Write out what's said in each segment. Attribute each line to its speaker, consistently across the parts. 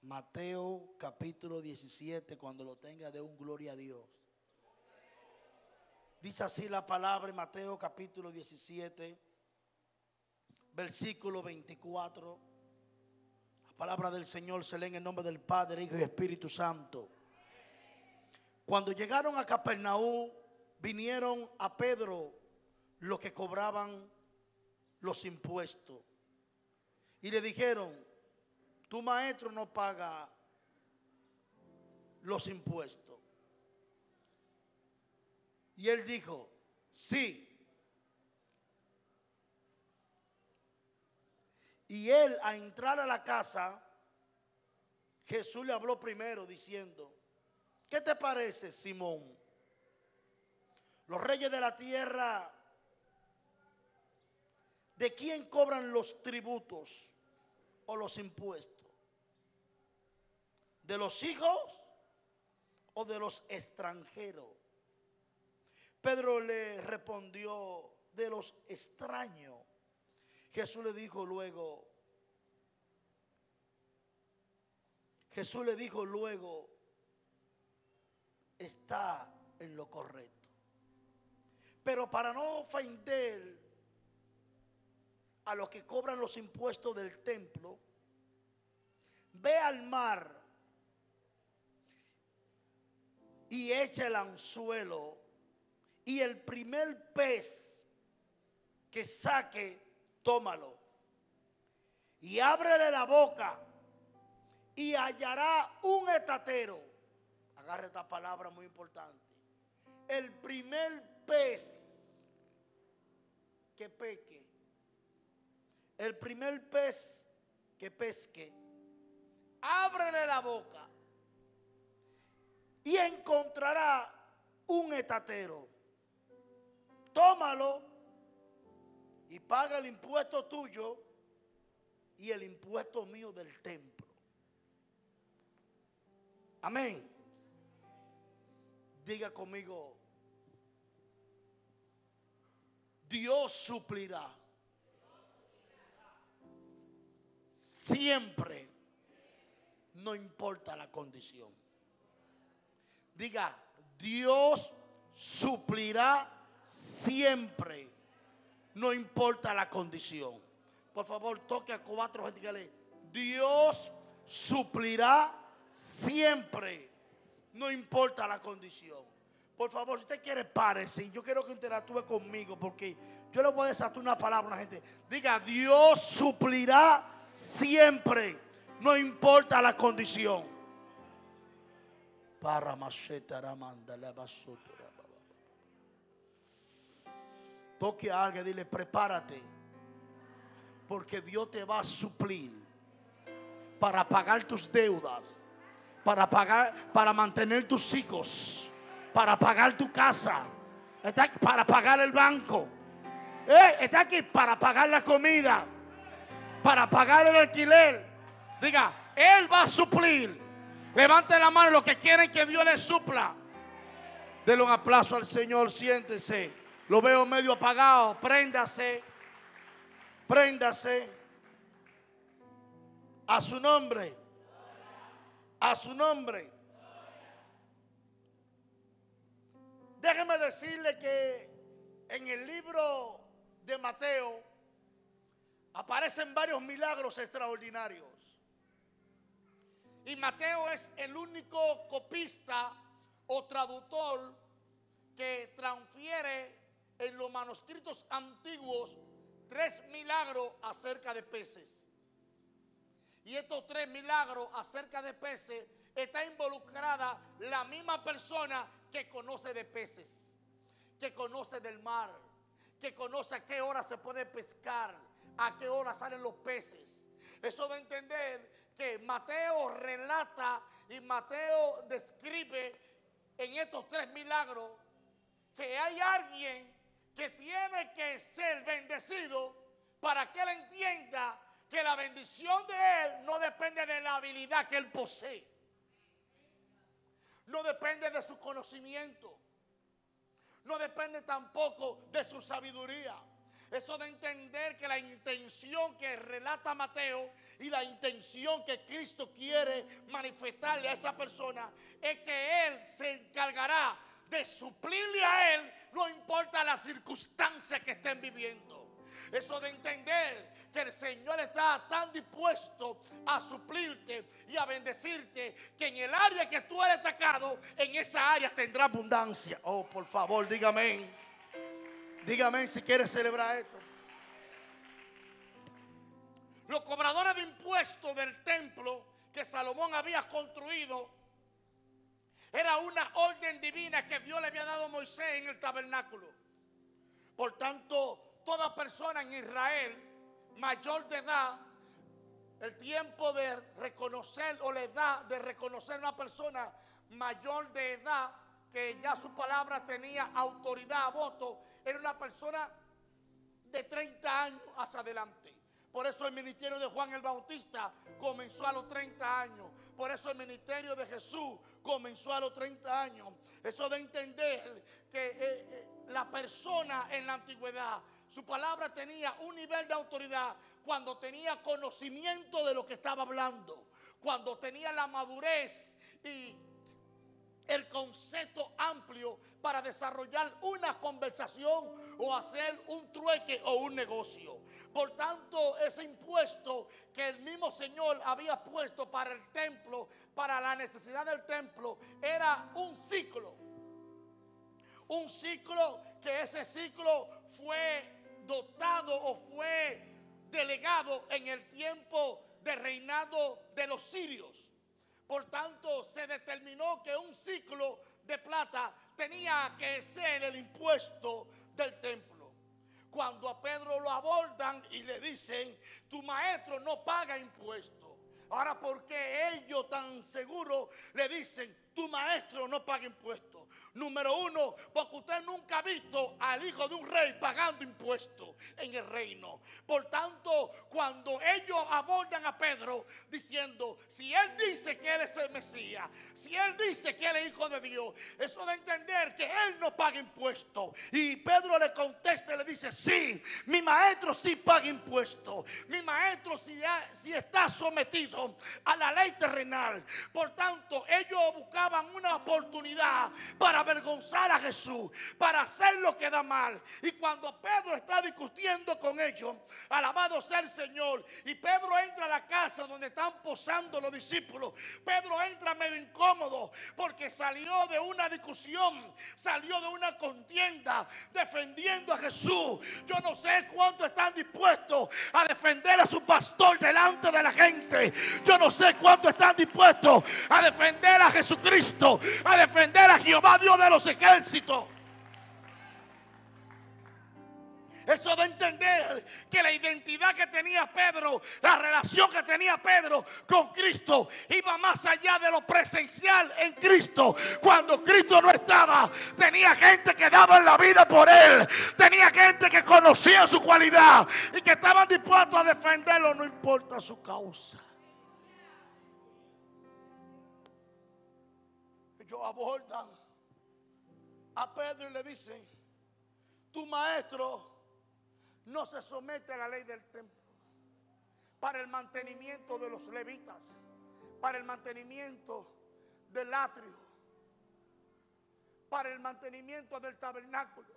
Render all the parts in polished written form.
Speaker 1: Mateo capítulo 17, cuando lo tenga, de un gloria a Dios. Dice así la palabra en Mateo capítulo 17, versículo 24. La palabra del Señor se lee en el nombre del Padre, Hijo y Espíritu Santo. Cuando llegaron a Capernaum, vinieron a Pedro los que cobraban los impuestos y le dijeron: tu maestro no paga los impuestos. Y él dijo: sí. Y él, a entrar a la casa, Jesús le habló primero diciendo: ¿qué te parece, Simón? Los reyes de la tierra, ¿de quién cobran los tributos o los impuestos? ¿De los hijos o de los extranjeros? Pedro le respondió: de los extraños. Jesús le dijo luego, está en lo correcto. Pero para no ofender a los que cobran los impuestos del templo, ve al mar y echa el anzuelo, y el primer pez que saque, tómalo, y ábrele la boca y hallará un estatero. Agarre esta palabra muy importante. El primer pez que peque, el primer pez que pesque, ábrele la boca y encontrará un estatero. Tómalo y paga el impuesto tuyo y el impuesto mío del templo. Amén. Diga conmigo: Dios suplirá siempre, no importa la condición. Diga: Dios suplirá siempre, no importa la condición. Por favor, toque a 4 gente y dígale: Dios suplirá siempre, no importa la condición. Por favor, si usted quiere, párese. Yo quiero que interactúe conmigo, porque yo le voy a desatar una palabra a una gente. Diga: Dios suplirá siempre, no importa la condición. Para macheta ramanda la basura. Toque a alguien y dile: prepárate, porque Dios te va a suplir para pagar tus deudas, para mantener tus hijos, para pagar tu casa, para pagar el banco, está aquí para pagar la comida, para pagar el alquiler. Diga: Él va a suplir. Levante la mano los que quieren que Dios les supla. Denle un aplauso al Señor. Siéntese. Lo veo medio apagado. Préndase. Préndase. A su nombre. A su nombre. Déjeme decirle que en el libro de Mateo aparecen varios milagros extraordinarios. Y Mateo es el único copista o traductor que transfiere en los manuscritos antiguos 3 milagros acerca de peces. Y estos 3 milagros acerca de peces está involucrada la misma persona que conoce de peces, que conoce del mar, que conoce a qué hora se puede pescar, a qué hora salen los peces. Eso de entender que Mateo relata y Mateo describe en estos 3 milagros que hay alguien que tiene que ser bendecido para que él entienda que la bendición de él no depende de la habilidad que él posee, no depende de su conocimiento, no depende tampoco de su sabiduría. Eso de entender que la intención que relata Mateo y la intención que Cristo quiere manifestarle a esa persona es que Él se encargará de suplirle a Él, no importa las circunstancias que estén viviendo. Eso de entender que el Señor está tan dispuesto a suplirte y a bendecirte, que en el área que tú eres atacado, en esa área tendrá abundancia. Oh, por favor, dígame. Dígame si quieres celebrar esto. Los cobradores de impuestos del templo que Salomón había construido era una orden divina que Dios le había dado a Moisés en el tabernáculo. Por tanto, toda persona en Israel mayor de edad, el tiempo de reconocer o la edad de reconocer a una persona mayor de edad que ya su palabra tenía autoridad a voto, era una persona de 30 años hacia adelante. Por eso el ministerio de Juan el Bautista comenzó a los 30 años. Por eso el ministerio de Jesús comenzó a los 30 años. Eso de entender que la persona en la antigüedad, su palabra tenía un nivel de autoridad cuando tenía conocimiento de lo que estaba hablando, cuando tenía la madurez y el concepto amplio para desarrollar una conversación o hacer un trueque o un negocio. Por tanto, ese impuesto que el mismo Señor había puesto para el templo, para la necesidad del templo, era un ciclo. Un ciclo que ese ciclo fue dotado o fue delegado en el tiempo de reinado de los sirios. Por tanto, se determinó que un ciclo de plata tenía que ser el impuesto del templo. Cuando a Pedro lo abordan y le dicen, tu maestro no paga impuesto. Ahora, ¿por qué ellos tan seguros le dicen, tu maestro no paga impuestos? Número uno, porque usted nunca ha visto al hijo de un rey pagando impuestos en el reino. Por tanto, cuando ellos abordan a Pedro diciendo, si él dice que él es el Mesías, si él dice que él es hijo de Dios, eso de entender que él no paga impuestos. Y Pedro le contesta y le dice, sí, mi maestro sí paga impuestos. Mi maestro sí está sometido a la ley terrenal. Por tanto, ellos buscaban una oportunidad para avergonzar a Jesús, para hacer lo que da mal. Y cuando Pedro está discutiendo con ellos, alabado sea el Señor, y Pedro entra a la casa donde están posando los discípulos, Pedro entra medio incómodo porque salió de una discusión, salió de una contienda defendiendo a Jesús. Yo no sé cuántos están dispuestos a defender a su pastor delante de la gente. Yo no sé cuántos están dispuestos a defender a Jesucristo, a defender a Jehová Dios de los ejércitos. Eso de entender que la identidad que tenía Pedro, la relación que tenía Pedro con Cristo, iba más allá de lo presencial en Cristo. Cuando Cristo no estaba, tenía gente que daba la vida por él, tenía gente que conocía su cualidad y que estaban dispuestos a defenderlo, no importa su causa. Ellos abordan a Pedro y le dicen, tu maestro no se somete a la ley del templo para el mantenimiento de los levitas, para el mantenimiento del atrio, para el mantenimiento del tabernáculo,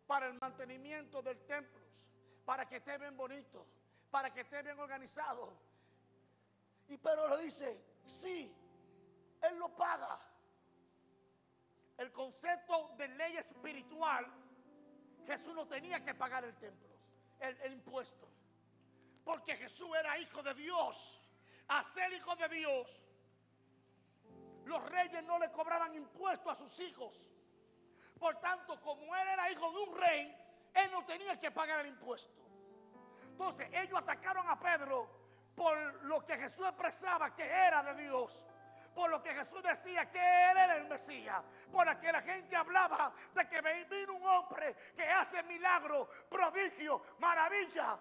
Speaker 1: para el mantenimiento del templo, para que esté bien bonito, para que esté bien organizado. Y Pedro le dice, sí, él lo paga. El concepto de ley espiritual, Jesús no tenía que pagar el templo, el impuesto, porque Jesús era hijo de Dios. A ser hijo de Dios, los reyes no le cobraban impuestos a sus hijos. Por tanto, como él era hijo de un rey, él no tenía que pagar el impuesto. Entonces ellos atacaron a Pedro por lo que Jesús expresaba que era de Dios, por lo que Jesús decía que él era el Mesías, por lo que la gente hablaba de que vino un hombre que hace milagros, prodigios, maravillas.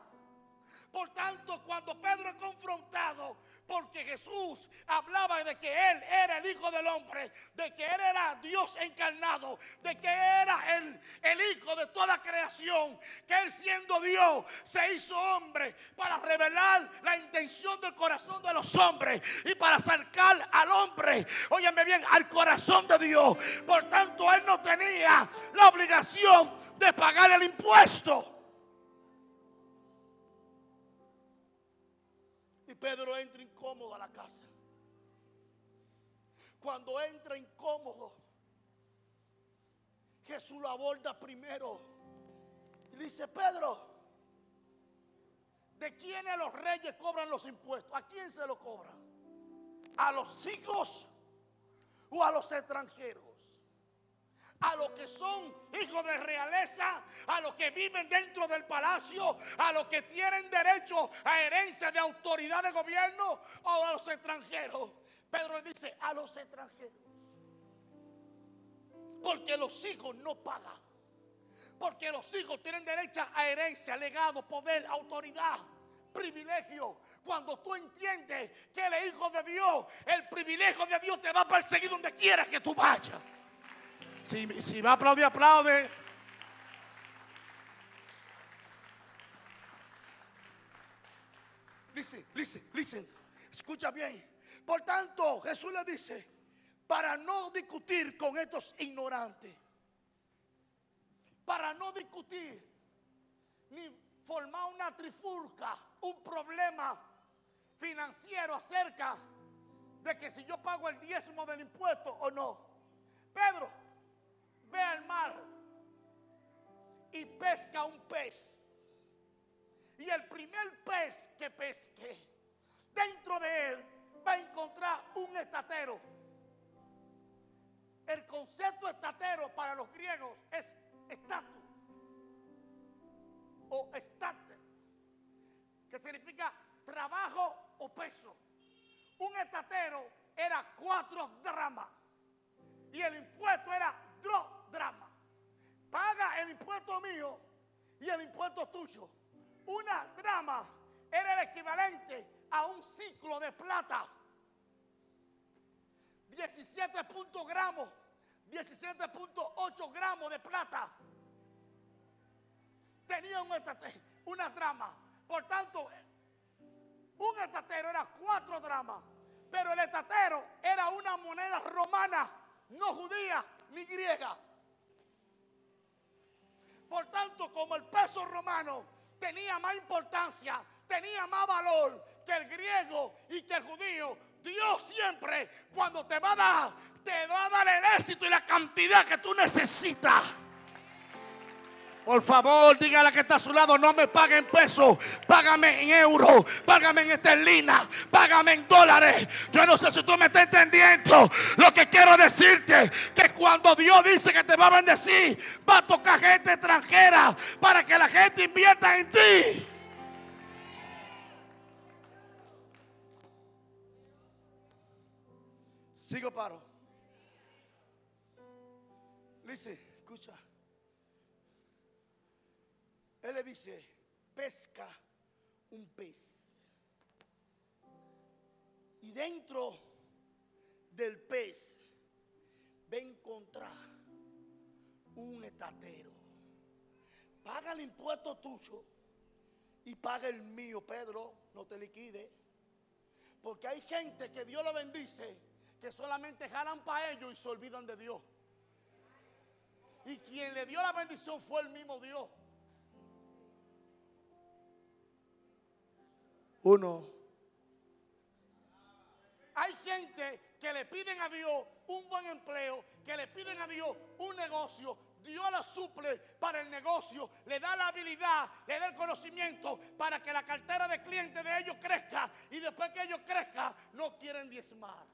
Speaker 1: Por tanto, cuando Pedro es confrontado, porque Jesús hablaba de que Él era el Hijo del Hombre, de que Él era Dios encarnado, de que era el Hijo de toda creación, que Él siendo Dios se hizo hombre para revelar la intención del corazón de los hombres y para acercar al hombre, óyeme bien, al corazón de Dios. Por tanto, Él no tenía la obligación de pagar el impuesto. Y Pedro entra incómodo a la casa. Cuando entra incómodo, Jesús lo aborda primero y le dice: Pedro, ¿de quiénes los reyes cobran los impuestos? ¿A quién se lo cobran? ¿A los hijos o a los extranjeros? A los que son hijos de realeza, a los que viven dentro del palacio, a los que tienen derecho a herencia de autoridad de gobierno, o a los extranjeros. Pedro le dice: a los extranjeros. Porque los hijos no pagan. Porque los hijos tienen derecho a herencia, legado, poder, autoridad, privilegio. Cuando tú entiendes que eres hijo de Dios, el privilegio de Dios te va a perseguir donde quiera que tú vayas. Si va a aplaudir, aplaude. Listen. Escucha bien. Por tanto, Jesús le dice: para no discutir con estos ignorantes, para no discutir ni formar una trifulca, un problema financiero acerca de que si yo pago el diezmo del impuesto o no. Pedro, ve al mar y pesca un pez. Y el primer pez que pesque, dentro de él va a encontrar un estatero. El concepto estatero para los griegos es estatus o estate, que significa trabajo o peso. Un estatero era 4 dramas y el impuesto era 2 dramas. Paga el impuesto mío y el impuesto tuyo. Una drama era el equivalente a un ciclo de plata. 17.8 gramos de plata tenía una drama. Por tanto, un estatero era 4 dramas, pero el estatero era una moneda romana, no judía ni griega. Por tanto, como el peso romano tenía más importancia, tenía más valor que el griego y que el judío, Dios siempre, cuando te va a dar el éxito y la cantidad que tú necesitas. Por favor, dígale a que está a su lado: no me pague en pesos, págame en euros, págame en esterlinas, págame en dólares. Yo no sé si tú me estás entendiendo. Lo que quiero decirte que cuando Dios dice que te va a bendecir, va a tocar gente extranjera para que la gente invierta en ti. Sigo, paro. Dice, escucha. Él le dice: pesca un pez. Y dentro del pez va a encontrar un estatero. Paga el impuesto tuyo y paga el mío, Pedro. No te liquide. Porque hay gente que Dios lo bendice, que solamente jalan para ellos y se olvidan de Dios. Y quien le dio la bendición fue el mismo Dios. Hay gente que le piden a Dios un buen empleo, que le piden a Dios un negocio. Dios la suple para el negocio, le da la habilidad, le da el conocimiento para que la cartera de clientes de ellos crezca. Y después que ellos crezcan, no quieren diezmar.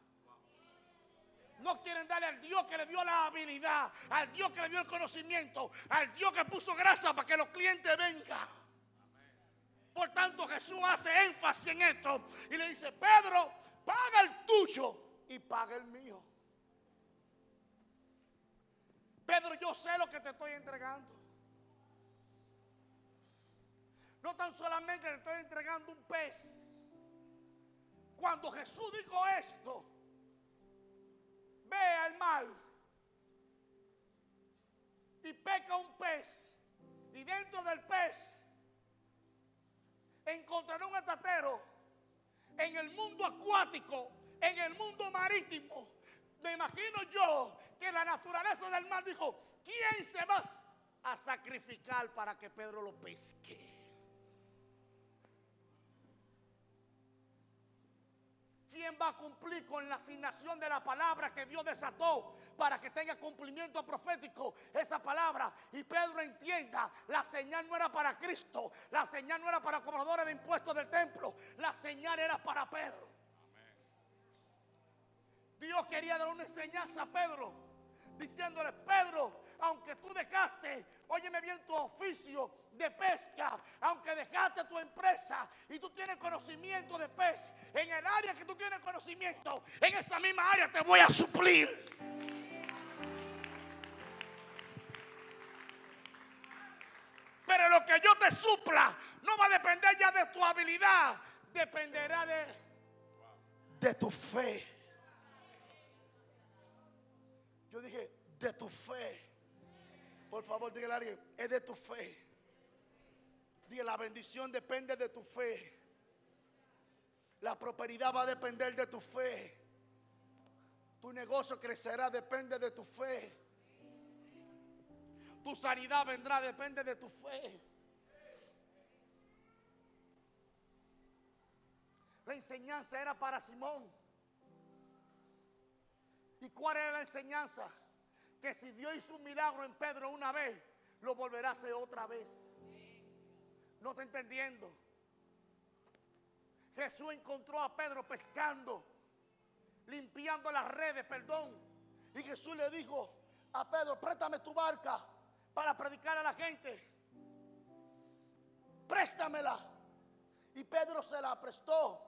Speaker 1: No quieren darle al Dios que le dio la habilidad, al Dios que le dio el conocimiento, al Dios que puso grasa para que los clientes vengan. Por tanto, Jesús hace énfasis en esto y le dice: Pedro, paga el tuyo y paga el mío. Pedro, yo sé lo que te estoy entregando. No tan solamente te estoy entregando un pez, Cuando Jesús dijo esto, ve al mar y pesca un pez, y dentro del pez encontrará un estatero. En el mundo acuático, en el mundo marítimo, me imagino yo que la naturaleza del mar dijo: ¿quién se va a sacrificar para que Pedro lo pesque? ¿Quién va a cumplir con la asignación de la palabra que Dios desató para que tenga cumplimiento profético esa palabra? Y Pedro entienda, la señal no era para Cristo, la señal no era para cobradores de impuestos del templo, la señal era para Pedro. Dios quería dar una enseñanza a Pedro, diciéndole: Pedro, aunque tú dejaste, óyeme bien, tu oficio de pesca, aunque dejaste tu empresa y tú tienes conocimiento de pez, en el área que tú tienes conocimiento, en esa misma área te voy a suplir. Pero lo que yo te supla no va a depender ya de tu habilidad, dependerá de tu fe. Yo dije, de tu fe. Por favor, dígale a alguien, es de tu fe. Diga, la bendición depende de tu fe. La prosperidad va a depender de tu fe. Tu negocio crecerá, depende de tu fe. Tu sanidad vendrá, depende de tu fe. La enseñanza era para Simón. ¿Y cuál era la enseñanza? Que si Dios hizo un milagro en Pedro una vez, lo volverá a hacer otra vez. No está entendiendo. Jesús encontró a Pedro pescando, limpiando las redes, y Jesús le dijo a Pedro: préstame tu barca para predicar a la gente. Préstamela. Y Pedro se la prestó.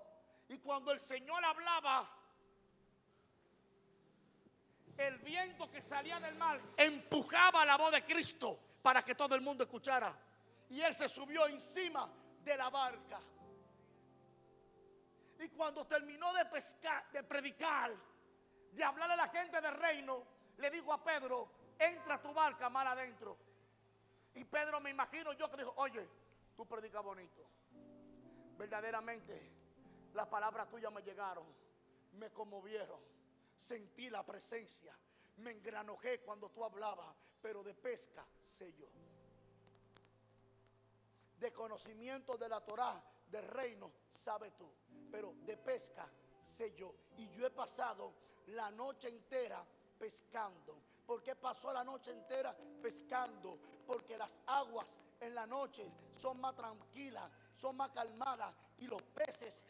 Speaker 1: Y cuando el Señor hablaba, el viento que salía del mar empujaba la voz de Cristo para que todo el mundo escuchara. Y él se subió encima de la barca. Y cuando terminó de pescar, de predicar, de hablarle a la gente del reino, le dijo a Pedro: entra a tu barca mal adentro. Y Pedro, me imagino yo, que dijo: oye, tú predicas bonito. Verdaderamente, las palabras tuyas me llegaron, me conmovieron. Sentí la presencia, me engranojé cuando tú hablabas, pero de pesca sé yo. De conocimiento de la Torá, del reino, sabes tú, pero de pesca sé yo. Y yo he pasado la noche entera pescando. ¿Por qué pasó la noche entera pescando? Porque las aguas en la noche son más tranquilas, son más calmadas, y los peces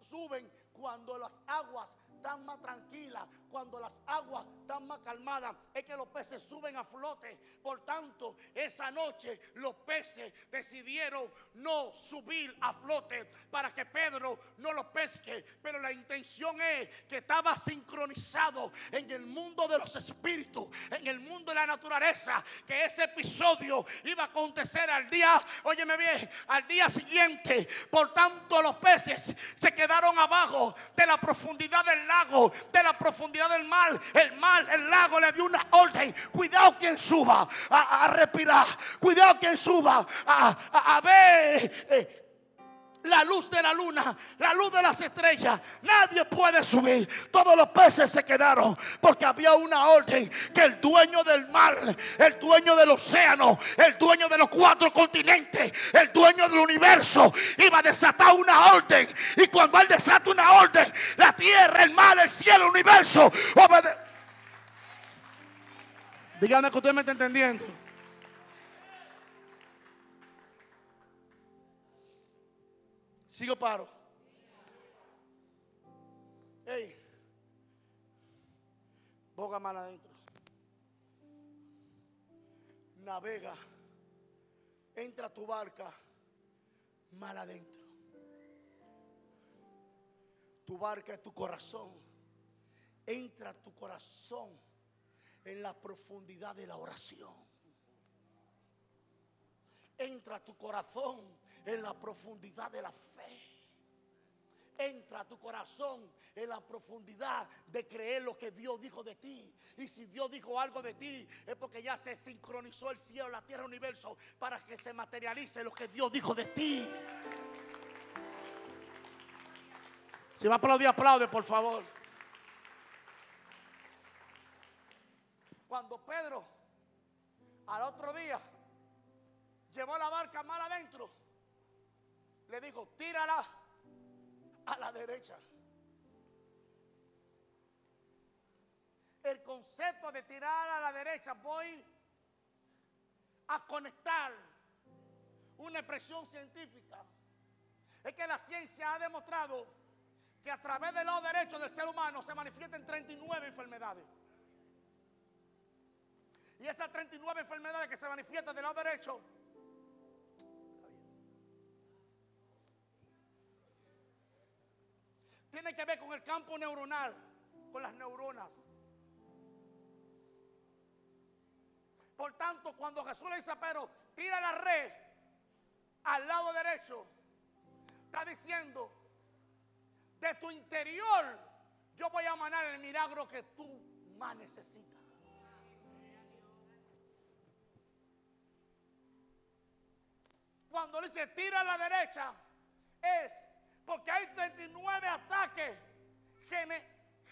Speaker 1: suben cuando las aguas están más tranquilas, cuando las aguas están más calmadas, es que los peces suben a flote. Por tanto, esa noche los peces decidieron no subir a flote para que Pedro no los pesque. Pero la intención es que estaba sincronizado en el mundo de los espíritus, en el mundo de la naturaleza, que ese episodio iba a acontecer al día, óyeme bien, al día siguiente. Por tanto, los peces se quedaron abajo de la profundidad del lago, de la profundidad del mar. El lago le dio una orden: cuidado quien suba a respirar, cuidado quien suba a ver la luz de la luna, la luz de las estrellas. Nadie puede subir. Todos los peces se quedaron porque había una orden que el dueño del mar, el dueño del océano, el dueño de los 4 continentes, el dueño del universo iba a desatar una orden. Y cuando él desata una orden, la tierra, el mar, el cielo, el universo dígame que usted me está entendiendo. Sigo paro. Hey, boga mal adentro. Navega. Entra a tu barca mal adentro. Tu barca es tu corazón. Entra a tu corazón en la profundidad de la oración. Entra a tu corazón en la profundidad de la fe. entra a tu corazón en la profundidad de creer lo que Dios dijo de ti. Y si Dios dijo algo de ti, es porque ya se sincronizó el cielo, la tierra, el universo, para que se materialice lo que Dios dijo de ti. Si va a aplaudir, aplaude, por favor. Cuando Pedro al otro día llevó la barca mal adentro, le dijo: tírala a la derecha. El concepto de tirar a la derecha, voy a conectar una expresión científica. Es que la ciencia ha demostrado que a través del lado derecho del ser humano se manifiestan 39 enfermedades. Y esas 39 enfermedades que se manifiestan del lado derecho tiene que ver con el campo neuronal, con las neuronas. Por tanto, cuando Jesús le dice a Pedro: tira la red al lado derecho, está diciendo: de tu interior yo voy a emanar el milagro que tú más necesitas. Cuando dice tira a la derecha, es porque hay 39 ataques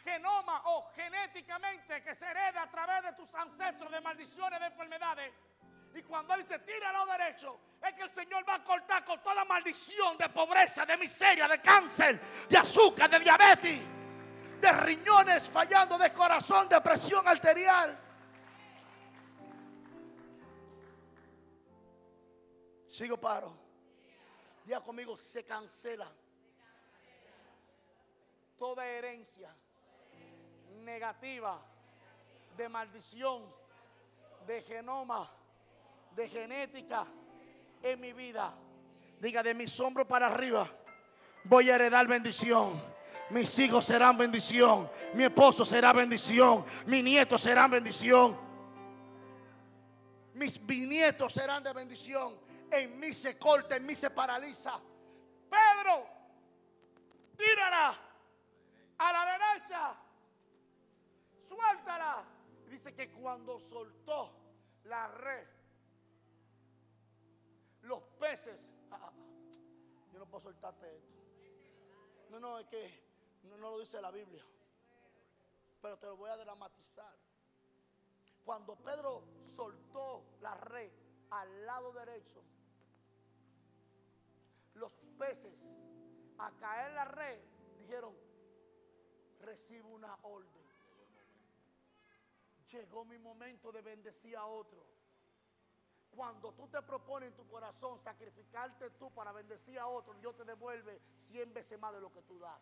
Speaker 1: genoma o genéticamente que se hereda a través de tus ancestros, de maldiciones, de enfermedades. Y cuando él dice tira al lado derecho, es que el Señor va a cortar con toda maldición de pobreza, de miseria, de cáncer, de azúcar, de diabetes, de riñones fallando, de corazón, de presión arterial. Sigo, paro. Diga conmigo: se cancela toda herencia negativa, de maldición, de genoma, de genética en mi vida. Diga: de mis hombros para arriba voy a heredar bendición. Mis hijos serán bendición. Mi esposo será bendición. Mis nietos serán bendición. Mis bisnietos serán de bendición. En mí se corta, en mí se paraliza. Pedro, tírala a la derecha, suéltala. Dice que cuando soltó la red, los peces, yo no puedo soltarte esto. No, es que no lo dice la Biblia, pero te lo voy a dramatizar. Cuando Pedro soltó la red al lado derecho, los peces, a caer la red, dijeron: recibo una orden. Llegó mi momento de bendecir a otro. Cuando tú te propones en tu corazón sacrificarte tú para bendecir a otro, Dios te devuelve 100 veces más de lo que tú das.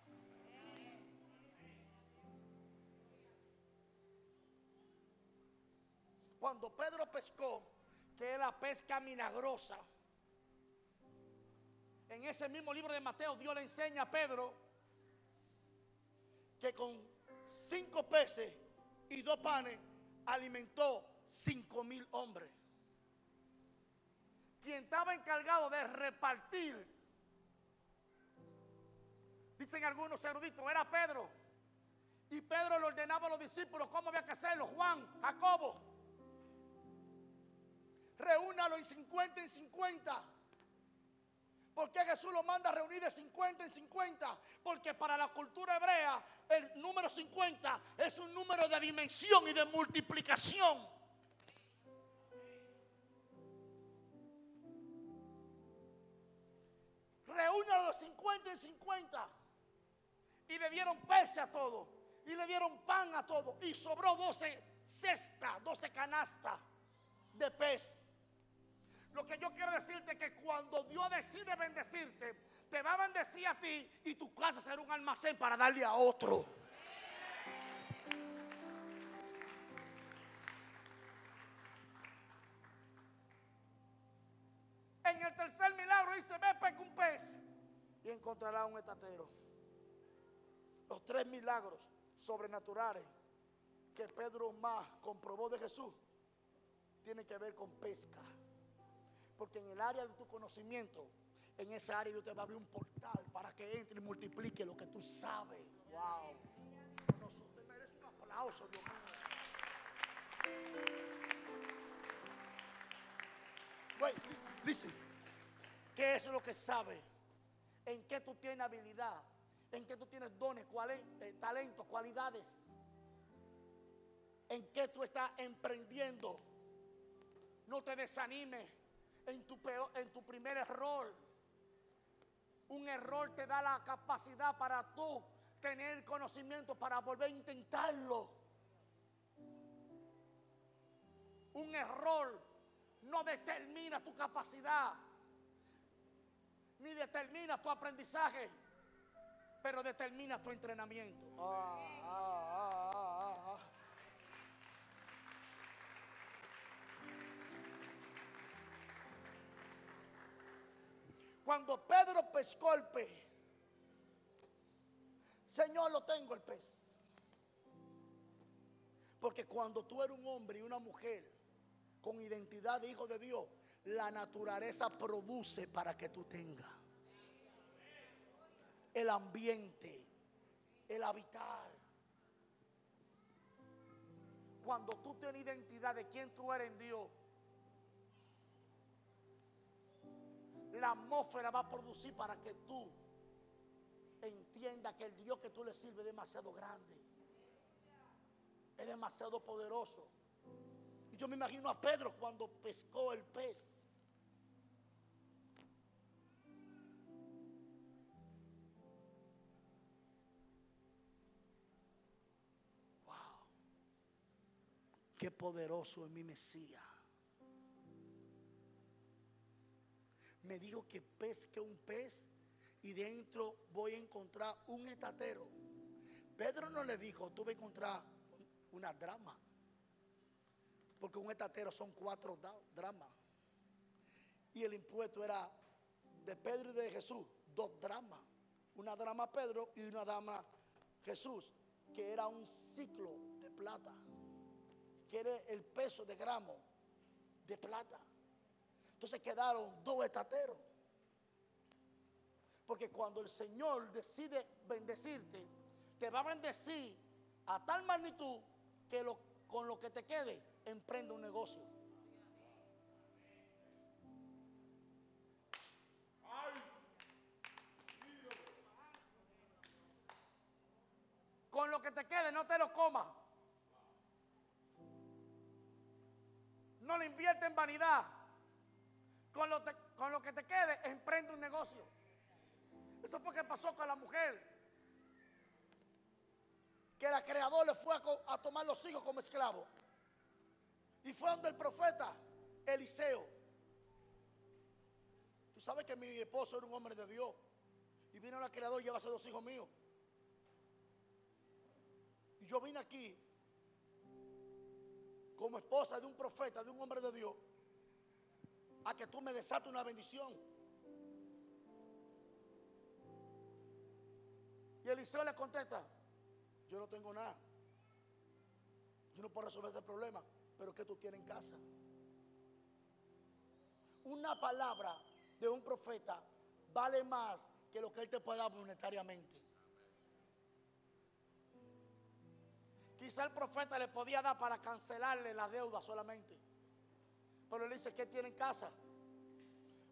Speaker 1: Cuando Pedro pescó, que es la pesca milagrosa, en ese mismo libro de Mateo, Dios le enseña a Pedro que con 5 peces y 2 panes alimentó 5,000 hombres. Quien estaba encargado de repartir, dicen algunos eruditos, era Pedro. Y Pedro le ordenaba a los discípulos cómo había que hacerlo. Juan, Jacobo, reúnalo en 50 en 50. ¿Por qué Jesús lo manda a reunir de 50 en 50? Porque para la cultura hebrea el número 50 es un número de dimensión y de multiplicación. Reúnalo de 50 en 50. Y le dieron peces a todos. Y le dieron pan a todos. Y sobró 12 cestas, 12 canastas de pez. Lo que yo quiero decirte es que cuando Dios decide bendecirte, te va a bendecir a ti y tu casa será un almacén para darle a otro. En el tercer milagro dice: ve, pesca un pez y encontrará un estatero. Los 3 milagros sobrenaturales que Pedro más comprobó de Jesús tienen que ver con pesca. Porque en el área de tu conocimiento, en esa área Dios te va a abrir un portal para que entre y multiplique lo que tú sabes. Wow. Nosotros merece un aplauso, Dios mío. Wait, listen. ¿Qué es lo que sabe? ¿En qué tú tienes habilidad? ¿En qué tú tienes dones, talentos, cualidades? ¿En qué tú estás emprendiendo? No te desanimes en tu primer error. Un error te da la capacidad para tú tener conocimiento para volver a intentarlo. Un error no determina tu capacidad, ni determina tu aprendizaje, pero determina tu entrenamiento. Cuando Pedro pescó el pez, Señor, lo tengo el pez. Porque cuando tú eres un hombre y una mujer con identidad de hijo de Dios, la naturaleza produce para que tú tengas el ambiente, el habitar. Cuando tú tienes identidad de quién tú eres en Dios, la atmósfera va a producir para que tú entiendas que el Dios que tú le sirves es demasiado grande, es demasiado poderoso. Y yo me imagino a Pedro cuando pescó el pez. Wow, qué poderoso es mi Mesías. Me dijo que pesque un pez y dentro voy a encontrar un estatero. Pedro no le dijo, tú vas a encontrar una drama, porque un estatero son 4 dramas. Y el impuesto era de Pedro y de Jesús, 2 dramas. Una drama Pedro y una drama Jesús, que era un ciclo de plata, que era el peso de gramo de plata. Entonces quedaron 2 estateros. Porque cuando el Señor decide bendecirte, te va a bendecir a tal magnitud que con lo que te quede, emprende un negocio. Con lo que te quede, no te lo comas. No le inviertes en vanidad. Con lo que te quede, emprende un negocio. Eso fue lo que pasó con la mujer, que el creador le fue a tomar los hijos como esclavos. Y fue donde el profeta Eliseo. Tú sabes que mi esposo era un hombre de Dios. Y vino el creador y lleva a 2 hijos míos. Y yo vine aquí como esposa de un profeta, de un hombre de Dios, a que tú me desates una bendición. Y Eliseo le contesta, yo no tengo nada, yo no puedo resolver este problema, pero ¿qué tú tienes en casa? Una palabra de un profeta vale más que lo que él te puede dar monetariamente. Quizá el profeta le podía dar para cancelarle la deuda solamente, pero él dice, ¿qué tiene en casa?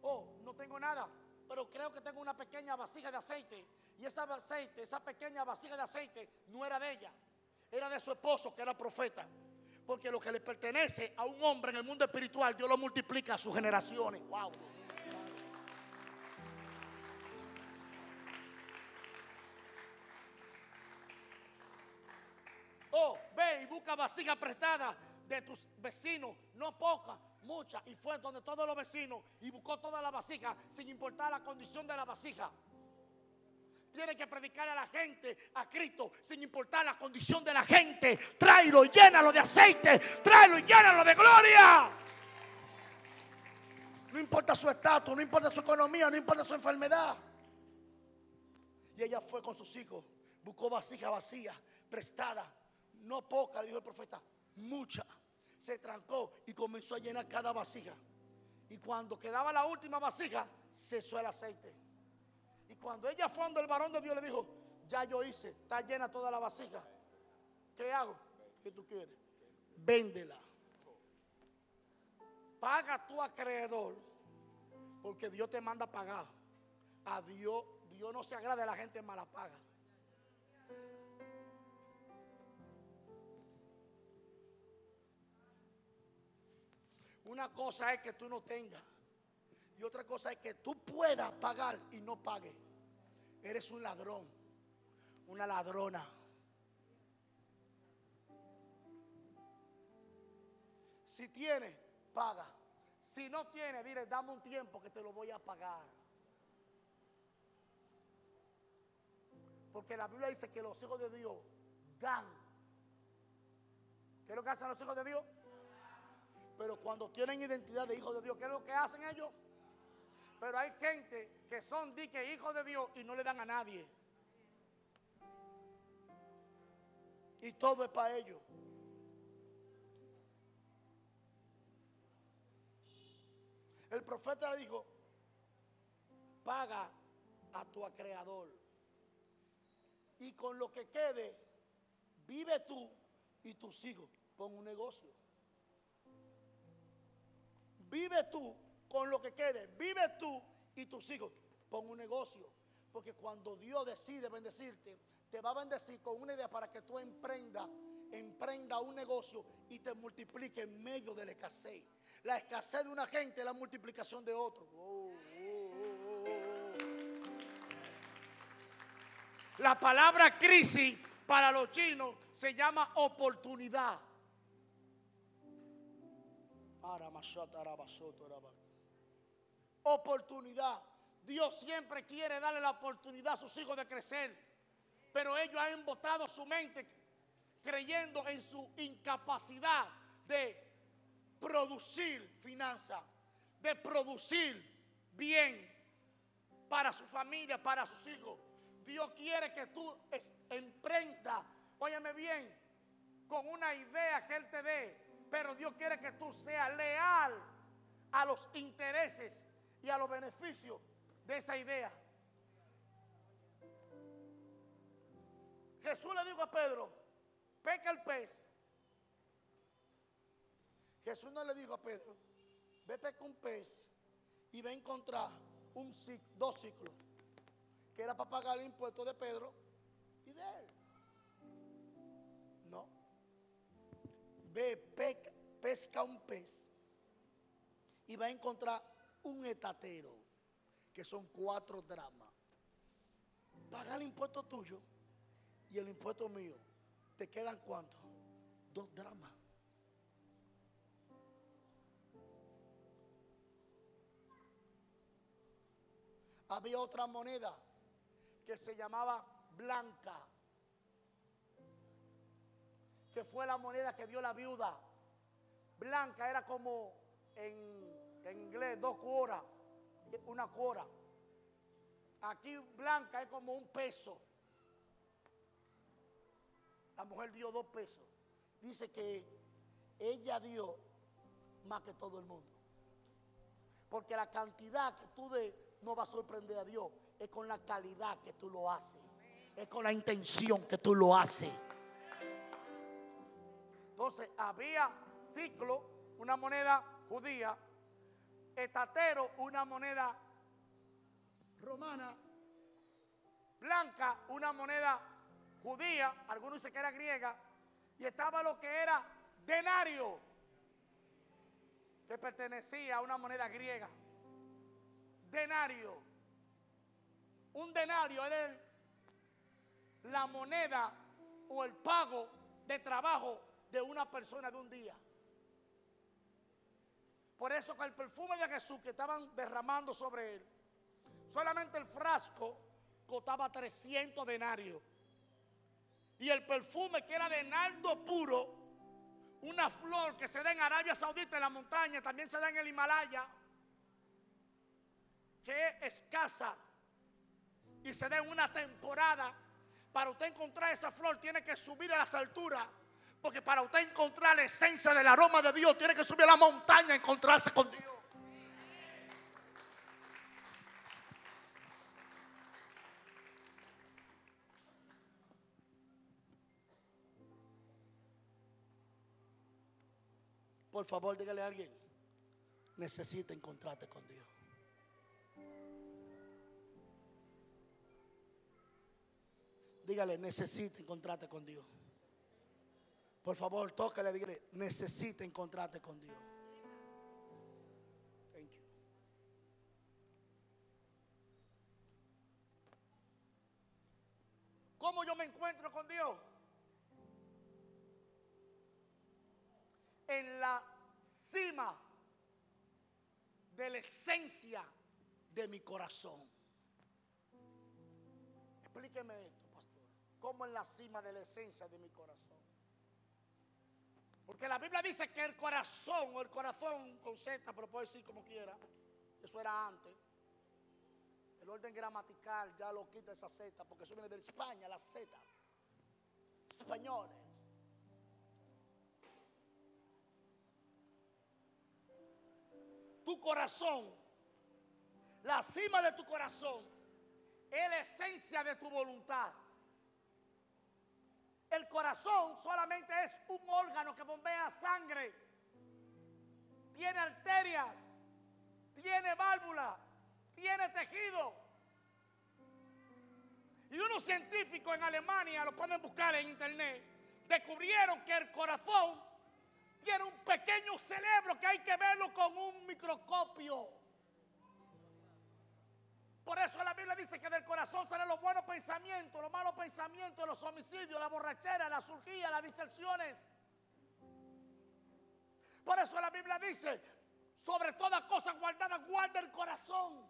Speaker 1: Oh, no tengo nada, pero creo que tengo una pequeña vasija de aceite. Y esa pequeña vasija de aceite no era de ella, era de su esposo, que era profeta. Porque lo que le pertenece a un hombre en el mundo espiritual, Dios lo multiplica a sus generaciones. Wow. Oh, ve y busca vasija prestada de tus vecinos, no pocas, muchas. Y fue donde todos los vecinos y buscó toda la vasija, sin importar la condición de la vasija. Tiene que predicar a la gente a Cristo sin importar la condición de la gente. Tráelo y llénalo de aceite. Tráelo y llénalo de gloria. No importa su estatus, no importa su economía, no importa su enfermedad. Y ella fue con sus hijos, buscó vasija vacía, prestada, no poca, le dijo el profeta, mucha. Se trancó y comenzó a llenar cada vasija. Y cuando quedaba la última vasija, cesó el aceite. Y cuando ella fue donde el varón de Dios, le dijo: ya yo hice, está llena toda la vasija. ¿Qué hago? ¿Qué tú quieres? Véndela. Paga tu acreedor, porque Dios te manda a pagar. A Dios no se agrada de la gente mala paga. Una cosa es que tú no tengas, y otra cosa es que tú puedas pagar y no pagues. Eres un ladrón, una ladrona. Si tienes, paga. Si no tienes, dile: dame un tiempo que te lo voy a pagar. Porque la Biblia dice que los hijos de Dios dan. ¿Qué es lo que hacen los hijos de Dios? Pero cuando tienen identidad de hijos de Dios, ¿qué es lo que hacen ellos? Pero hay gente que son hijos de Dios y no le dan a nadie. Y todo es para ellos. El profeta le dijo: paga a tu acreedor, y con lo que quede, vive tú y tus hijos. Pon un negocio. Vive tú con lo que quede. Vive tú y tus hijos. Pon un negocio. Porque cuando Dios decide bendecirte, te va a bendecir con una idea para que tú emprenda un negocio y te multiplique en medio de la escasez. La escasez de una gente es la multiplicación de otro. La palabra crisis para los chinos se llama oportunidad. Oportunidad. Dios siempre quiere darle la oportunidad a sus hijos de crecer, pero ellos han embotado su mente creyendo en su incapacidad de producir finanzas, de producir bien para su familia, para sus hijos. Dios quiere que tú emprendas, óyeme bien, con una idea que Él te dé, pero Dios quiere que tú seas leal a los intereses y a los beneficios de esa idea. Jesús le dijo a Pedro: pesca el pez. Jesús no le dijo a Pedro: ve, pesca un pez y ve a encontrar dos ciclos, que era para pagar el impuesto de Pedro y de él. No. Ve, pesca un pez y va a encontrar un etatero, que son 4 dramas. Paga el impuesto tuyo y el impuesto mío. ¿Te quedan cuántos? 2 dramas. Había otra moneda que se llamaba blanca, que fue la moneda que dio la viuda. Blanca era como en inglés 2 cuoras, 1 cuora. Aquí blanca es como 1 peso. La mujer dio 2 pesos. Dice que ella dio más que todo el mundo. Porque la cantidad que tú des no va a sorprender a Dios. Es con la calidad que tú lo haces. Es con la intención que tú lo haces. Entonces había ciclo, una moneda judía. Etatero, una moneda romana. Blanca, una moneda judía. Algunos dicen que era griega. Y estaba lo que era denario, que pertenecía a una moneda griega. Denario. Un denario era la moneda o el pago de trabajo de una persona de un día. Por eso que el perfume de Jesús que estaban derramando sobre él, solamente el frasco costaba 300 denarios. Y el perfume, que era de nardo puro, una flor que se da en Arabia Saudita, en la montaña, también se da en el Himalaya, que es escasa y se da en una temporada. Para usted encontrar esa flor tiene que subir a las alturas, porque para usted encontrar la esencia del aroma de Dios tiene que subir a la montaña a encontrarse con Dios. Por favor, dígale a alguien, necesita encontrarte con Dios. Dígale, necesita encontrarte con Dios. Por favor, tócale, dígale, necesita encontrarte con Dios. Thank you. ¿Cómo yo me encuentro con Dios? En la cima de la esencia de mi corazón. Explíqueme esto, pastor. ¿Cómo en la cima de la esencia de mi corazón? Porque la Biblia dice que el corazón, o el corazón con Z, pero puede decir como quiera, eso era antes. El orden gramatical ya lo quita esa Z, porque eso viene de España, la Z. Españoles. Tu corazón, la cima de tu corazón, es la esencia de tu voluntad. El corazón solamente es un órgano que bombea sangre, tiene arterias, tiene válvula, tiene tejido. Y unos científicos en Alemania, lo pueden buscar en internet, descubrieron que el corazón tiene un pequeño cerebro que hay que verlo con un microscopio. Por eso la Biblia dice que del corazón salen los buenos pensamientos, los malos pensamientos, los homicidios, la borrachera, las orgías, las diserciones. Por eso la Biblia dice, sobre todas cosas guardadas, guarda el corazón.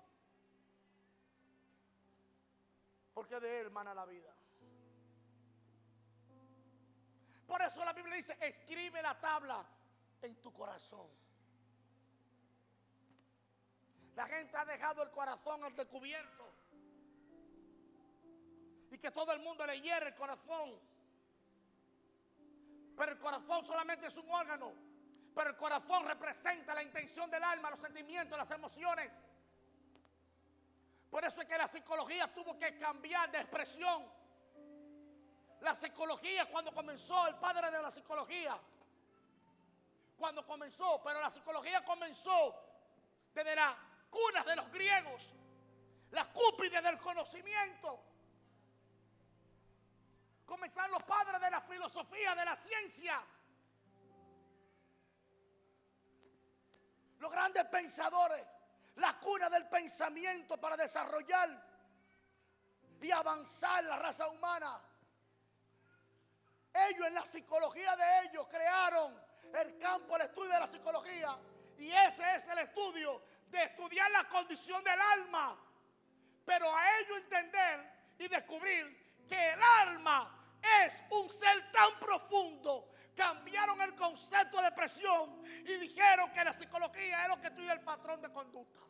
Speaker 1: Porque de él mana la vida. Por eso la Biblia dice, escribe la tabla en tu corazón. La gente ha dejado el corazón al descubierto. Y que todo el mundo le hiere el corazón. Pero el corazón solamente es un órgano. Pero el corazón representa la intención del alma, los sentimientos, las emociones. Por eso es que la psicología tuvo que cambiar de expresión. La psicología, cuando comenzó, el padre de la psicología, pero la psicología comenzó desde las cunas de los griegos, las cúspides del conocimiento. Comenzaron los padres de la filosofía, de la ciencia. Los grandes pensadores, la cuna del pensamiento para desarrollar y avanzar la raza humana. Ellos en la psicología de ellos crearon el campo, el estudio de la psicología. Y ese es el estudio de estudiar la condición del alma. Pero a ellos entender y descubrir que el alma es un ser tan profundo, cambiaron el concepto de presión y dijeron que la psicología es lo que estudia el patrón de conducta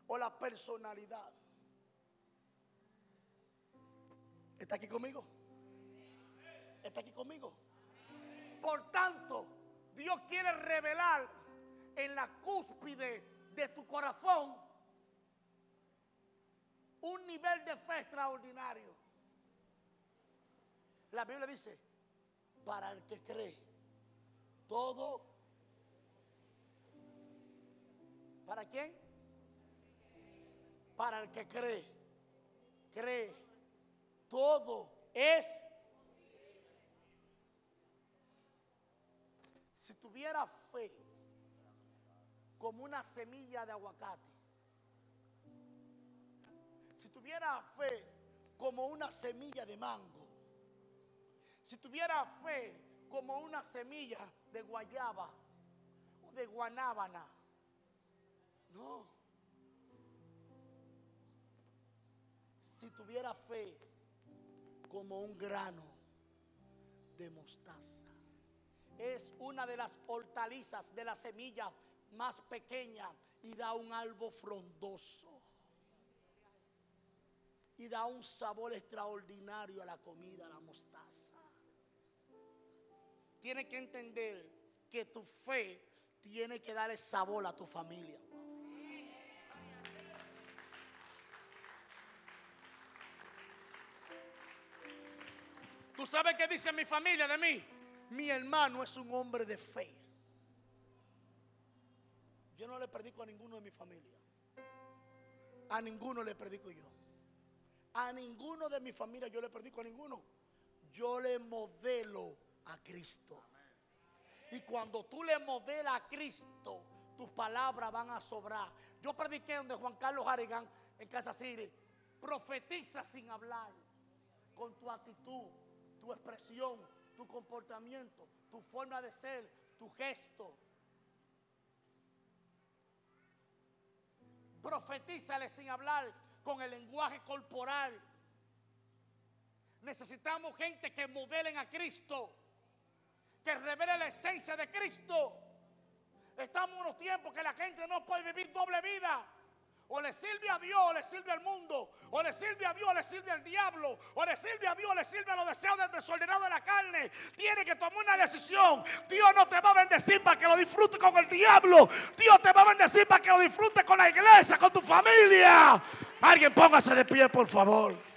Speaker 1: o la personalidad. ¿Está aquí conmigo? ¿Está aquí conmigo? Por tanto, Dios quiere revelar en la cúspide de tu corazón un nivel de fe extraordinario. La Biblia dice, para el que cree, todo. ¿Para quién? Para el que cree, todo es. Si tuviera fe como una semilla de aguacate, si tuviera fe como una semilla de mango, si tuviera fe como una semilla de guayaba o de guanábana, no. Si tuviera fe como un grano de mostaza, es una de las hortalizas de la semilla más pequeña y da un árbol frondoso y da un sabor extraordinario a la comida, a la mostaza. Tienes que entender que tu fe tiene que darle sabor a tu familia. ¿Tú sabes qué dice mi familia de mí? mi hermano es un hombre de fe. Yo no le predico a ninguno de mi familia. A ninguno le predico yo. A ninguno de mi familia yo le predico a ninguno. Yo le modelo a Cristo. Y cuando tú le modelas a Cristo, tus palabras van a sobrar. Yo prediqué donde Juan Carlos Harrigan en Kansas City. Profetiza sin hablar. Con tu actitud, tu expresión, tu comportamiento, tu forma de ser, tu gesto. Profetízale sin hablar, con el lenguaje corporal. Necesitamos gente que modelen a Cristo, que revele la esencia de Cristo. Estamos en unos tiempos que la gente no puede vivir doble vida. O le sirve a Dios, o le sirve al mundo. O le sirve a Dios, o le sirve al diablo. O le sirve a Dios, o le sirve a los deseos desordenados de la carne. Tiene que tomar una decisión. Dios no te va a bendecir para que lo disfrutes con el diablo. Dios te va a bendecir para que lo disfrutes con la iglesia, con tu familia. Alguien póngase de pie, por favor.